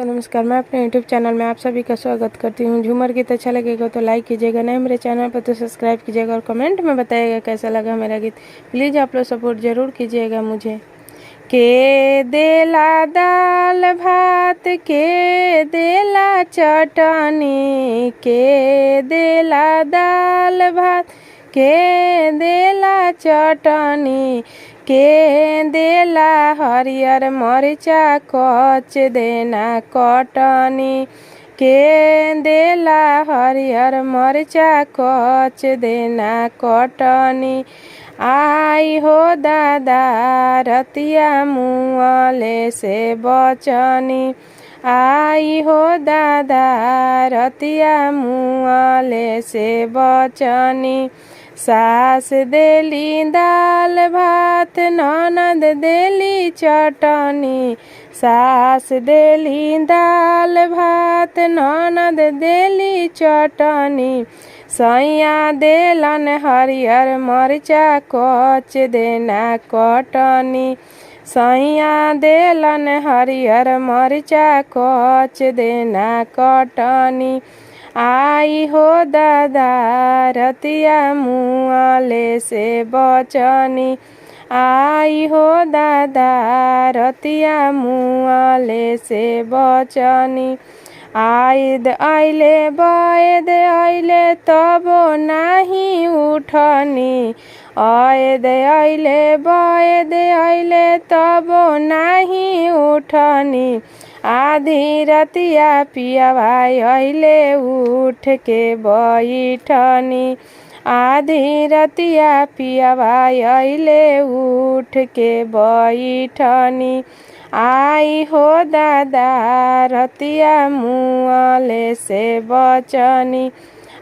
दोस्तों नमस्कार, मैं अपने YouTube चैनल में आप सभी का स्वागत करती हूँ। झूमर गीत अच्छा लगेगा तो लाइक कीजिएगा, नए मेरे चैनल पर तो सब्सक्राइब कीजिएगा और कमेंट में बताइएगा कैसा लगा मेरा गीत। प्लीज़ आप लोग सपोर्ट ज़रूर कीजिएगा मुझे। के देला दाल भात के देला चटनी, के देला दाल भात के देला चटनी, के देला हरियर मरिचा कच देना कटनी, के देला हरियर मरिचा कच देना कटनी। आई हो दादा रतिया मुँहले से बचनी, आई हो दादा रतिया मुँहले से बचनी। सास देली दाल भात ननद देली चटनी, सास देली दाल भात ननद देली चटनी। सैया देलन हरियर मरिचा कच देना कटनी, सैया देलन हरियर मरिचा कच देना कटनी। आई हो दादा रतिया मुँहले से बचनी, आई हो दादा रतिया मुँहले से बचनी। आयद आइले बैद आइले तबो नाही उठनी, आयद आइले बैद आइले तबो नाही उठनी। आधी रतिया पियावा आइले उठ के बैठनी, आधी रतिया पियावा आइले उठ के बैठनी। आई हो दादा रतिया मुँहले से बचनी,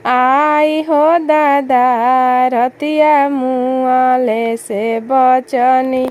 आई हो दादा रतिया मुँहले से बचनी।